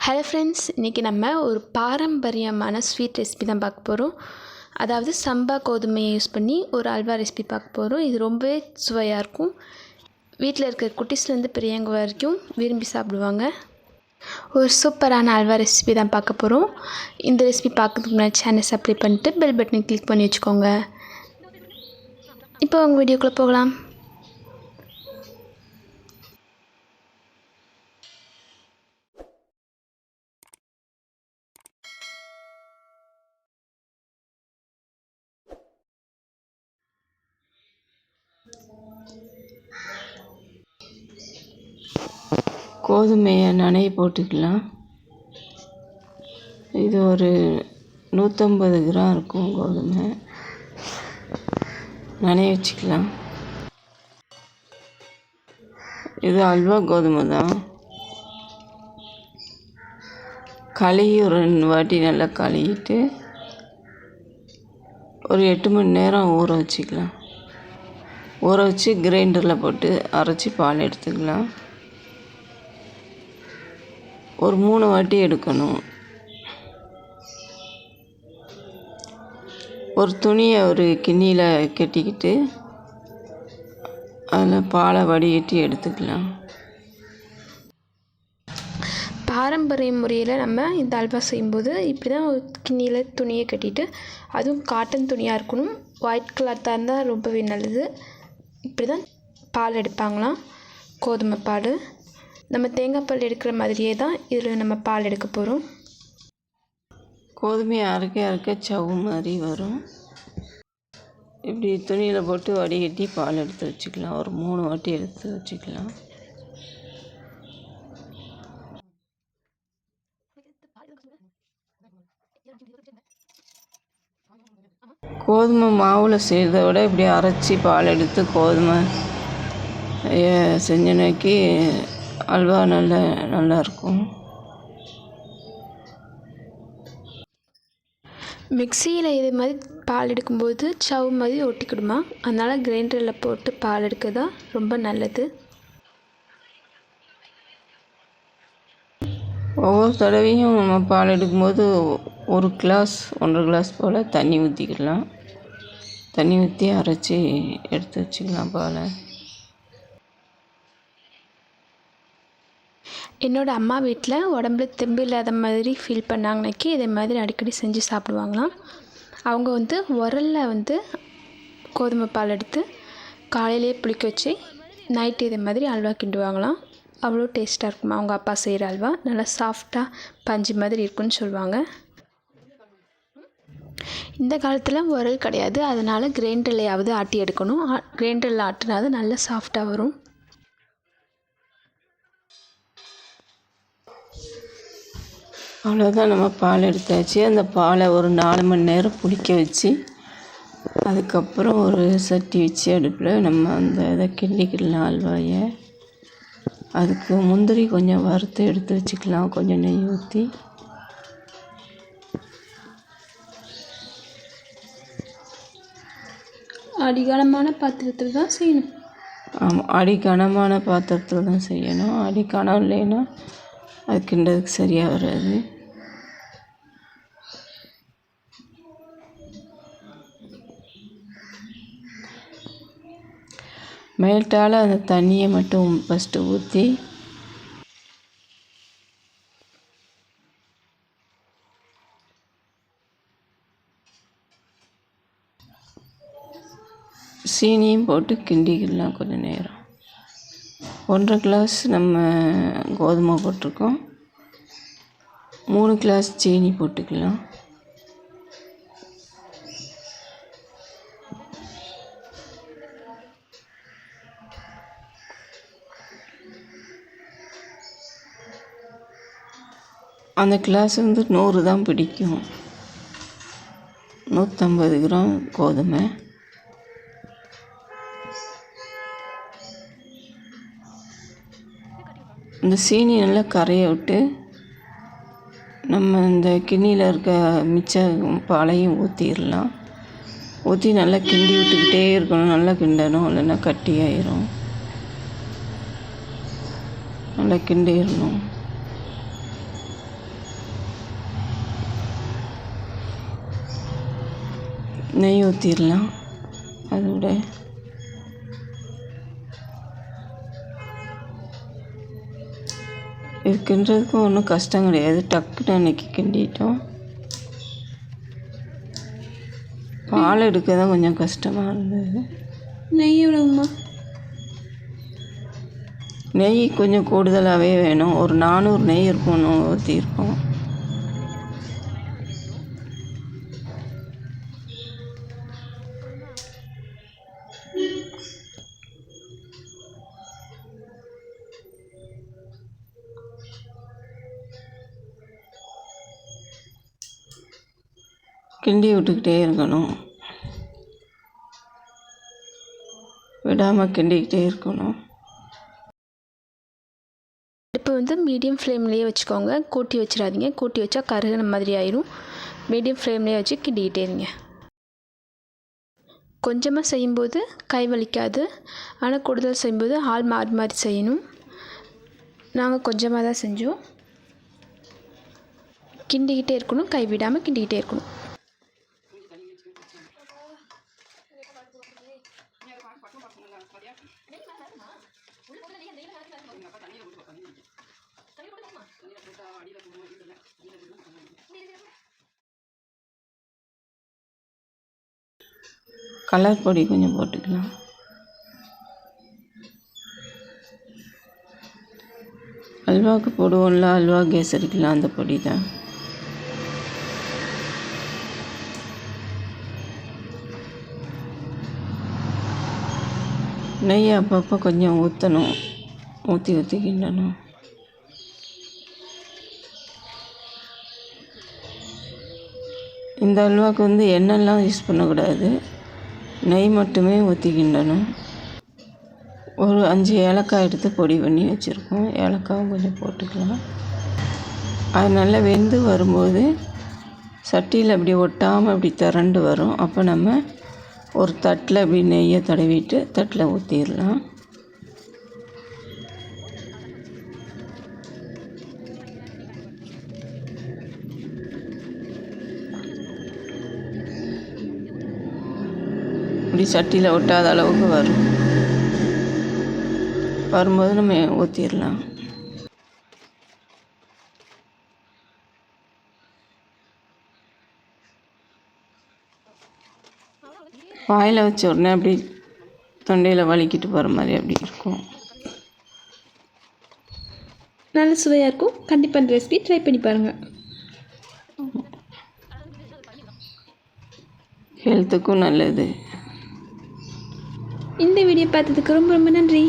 Hello friends, இன்றைக்கி நம்ம ஒரு பாரம்பரியமான ஸ்வீட் ரெசிபி தான் பார்க்க போகிறோம். அதாவது சம்பா கோதுமையை யூஸ் பண்ணி ஒரு அல்வா ரெசிபி பார்க்க போகிறோம். இது ரொம்பவே சுவையாக இருக்கும். வீட்டில் இருக்கிற குட்டீஸ்லேருந்து பெரியவங்க வரைக்கும் விரும்பி சாப்பிடுவாங்க. ஒரு சூப்பரான அல்வா ரெசிபி தான் பார்க்க போகிறோம். இந்த ரெசிபி பார்க்கறதுக்கு முன்னாடி சேனல் சப்ஸ்கிரைப் பண்ணிட்டு பெல் பட்டனை கிளிக் பண்ணி வச்சுக்கோங்க. இப்போ உங்கள் வீடியோக்குள்ளே போகலாம். கோதுமையை நனைய போட்டுக்கலாம். இது ஒரு 150 கிராம் இருக்கும். கோதுமை நனைய வச்சுக்கலாம். இது அல்வா கோதுமை தான். கழுவி ஒரு 2 வாட்டி நல்லா கழுவிட்டு ஒரு 8 மணி நேரம் ஊற வச்சுக்கலாம். ஊற வச்சு கிரைண்டரில் போட்டு அரைச்சி பால் எடுத்துக்கலாம். ஒரு 3 வாட்டி எடுக்கணும். ஒரு துணியை ஒரு கிண்ணியில் கட்டிக்கிட்டு அதில் பாலை வடிகட்டி எடுத்துக்கலாம். பாரம்பரிய முறையில் நம்ம இந்த அல்வா செய்யும்போது இப்படி தான் ஒரு கிண்ணியில் துணியை கட்டிட்டு, அதுவும் காட்டன் துணியாக இருக்கணும். ஒயிட் கலர்தாக இருந்தால் ரொம்பவே நல்லது. இப்படி தான் பால் எடுப்பாங்களாம், கோதுமை பால். நம்ம தேங்காய் பால் எடுக்கிற மாதிரியே தான் இதில் நம்ம பால் எடுக்க போகிறோம். கோதுமையை அரைக்க சவு மாதிரி வரும். இப்படி துணியில் போட்டு வடிகட்டி பால் எடுத்து வச்சுக்கலாம். ஒரு 3 வாட்டி எடுத்து வச்சுக்கலாம். கோதுமை மாவில் செய்கிறத விட இப்படி அரைச்சி பால் எடுத்து கோதுமை செஞ்சனைக்கு அல்வா நல்லாயிருக்கும். மிக்சியில் இது மாதிரி பால் எடுக்கும்போது சவு மாதிரி ஒட்டிக்கிடுமா, அதனால் கிரைண்டரில் போட்டு பால் எடுக்கிறதா ரொம்ப நல்லது. ஒவ்வொரு தடவையும் நம்ம பால் எடுக்கும்போது 1 கிளாஸ் 1.5 கிளாஸ் போல் தண்ணி ஊற்றிக்கலாம். தண்ணி ஊற்றி அரைச்சி எடுத்து வச்சுக்கலாம் பாலை. என்னோடய அம்மா வீட்டில் உடம்புல தெம்பு இல்லாத மாதிரி ஃபீல் பண்ணாங்கனாக்கி இதே மாதிரி அடிக்கடி செஞ்சு சாப்பிடுவாங்களாம். அவங்க உரலில் கோதுமை பால் எடுத்து காலையிலே புளிக்க வச்சு நைட்டு இதே மாதிரி அல்வா கிண்டுவாங்களாம். அவ்வளோ டேஸ்ட்டாக இருக்குமா அவங்க அப்பா செய்கிற அல்வா. நல்லா சாஃப்டாக பஞ்சு மாதிரி இருக்குன்னு சொல்லுவாங்க. இந்த காலத்தில் உரல் கிடையாது, அதனால் கிரைண்டர்லையாவது ஆட்டி எடுக்கணும். கிரைண்டரில் ஆட்டினா அது நல்லா சாஃப்டாக வரும். அவ்வளோதான், நம்ம பால் எடுத்தாச்சு. அந்த பாலை ஒரு 4 மணி நேரம் புளிக்க வச்சு அதுக்கப்புறம் ஒரு சட்டி வச்சு அடுப்பில் நம்ம அந்த இதை கிண்டிக்கிடலாம் அல்வாயை. அதுக்கு முந்திரி கொஞ்சம் வறுத்து எடுத்து வச்சுக்கலாம். கொஞ்சம் நெய் ஊற்றி அடிகனமான பாத்திரத்தில் தான் செய்யணும். ஆமாம், அடிகனமான பாத்திரத்தில் தான் செய்யணும். அடிகனம் இல்லைன்னா அது கிண்டதுக்கு சரியாக வராது. மேல்ட்டால் அந்த தண்ணியை மட்டும் ஃபஸ்ட்டு ஊற்றி சீனியும் போட்டு கிண்டிக்கிடலாம் கொஞ்சம் நேரம். 1.5 கிளாஸ் நம்ம கோதுமை போட்டிருக்கோம். 3 கிளாஸ் சீனி போட்டுக்கலாம். அந்த கிளாஸ் 100 தான் பிடிக்கும். 150 கிராம் கோதுமை. இந்த சீனி நல்லா கரைய விட்டு நம்ம இந்த கிண்ணியில் இருக்க மிச்ச பாலையும் ஊற்றிடலாம். ஊற்றி நல்லா கிண்டி விட்டுக்கிட்டே இருக்கணும். நல்லா கிண்டணும், இல்லைன்னா கட்டியாயிரும். நல்லா கிண்டிடணும். நெய் ஊற்றிடலாம். அதோட இது கிண்டுறதுக்கும் ஒன்றும் கஷ்டம் கிடையாது. டக்குன்னு அன்றைக்கி கிண்டிட்டோம். பால் எடுக்க தான் கொஞ்சம் கஷ்டமாக இருந்தது. நெய் எவ்வளோம்மா? நெய் கொஞ்சம் கூடுதலாகவே வேணும். ஒரு 400 நெய் இருக்கும் ஊற்றிருக்கோம். கிண்டி விட்டுக்கிட்டே இருக்கணும். விடாமல் கிண்டிக்கிட்டே இருக்கணும். அடுப்பு வந்து மீடியம் ஃப்ளேம்லேயே வச்சுக்கோங்க. கூட்டி வச்சிடாதீங்க. கூட்டி வச்சா கருகின மாதிரி ஆயிரும். மீடியம் ஃப்ளேம்லேயே வச்சு கிண்டிக்கிட்டே இருங்க. கொஞ்சமாக செய்யும்போது கை வலிக்காது. ஆனால் கூடுதல் செய்யும்போது ஆள் மாறி மாறி செய்யணும். நாங்கள் கொஞ்சமாக தான் செஞ்சோம். கிண்டிக்கிட்டே இருக்கணும். கை விடாமல் கிண்டிக்கிட்டே இருக்கணும். கலர் பொடி கொஞ்சம் போட்டுக்கலாம். அல்வாவுக்கு போடுவோம்ல, அல்வா கேசரிக்கலாம் அந்த பொடி தான். நெய் அப்பப்போ கொஞ்சம் ஊற்றணும். ஊற்றி கிண்டணும். இந்த அல்வாவுக்கு வந்து எண்ணெய்லாம் யூஸ் பண்ணக்கூடாது. நெய் மட்டுமே ஊற்றி கிண்டணும். ஒரு 5 ஏலக்காய் எடுத்து பொடி பண்ணி வச்சுருக்கோம். ஏலக்காவும் கொஞ்சம் போட்டுக்கலாம். அது நல்லா வெந்து வரும்போது சட்டியில் அப்படி ஒட்டாமல் அப்படி திரண்டு வரும். அப்போ நம்ம ஒரு தட்டில் அப்படி நெய்யை தடவிட்டு தட்டில் ஊற்றிடலாம். இப்படி சட்டியில் ஒட்டாத அளவுக்கு வரும்போது நம்ம ஊற்றிடலாம். வாயில் வச்ச உடனே அப்படி தொண்டையில் வலிக்கிட்டு போகிற மாதிரி அப்படி இருக்கும். நல்ல சுவையாக இருக்கும். கண்டிப்பாக இந்த ரெசிபி ட்ரை பண்ணி பாருங்கள். ஹெல்த்துக்கும் நல்லது. இந்த வீடியோ பார்த்ததுக்கு ரொம்ப ரொம்ப நன்றி.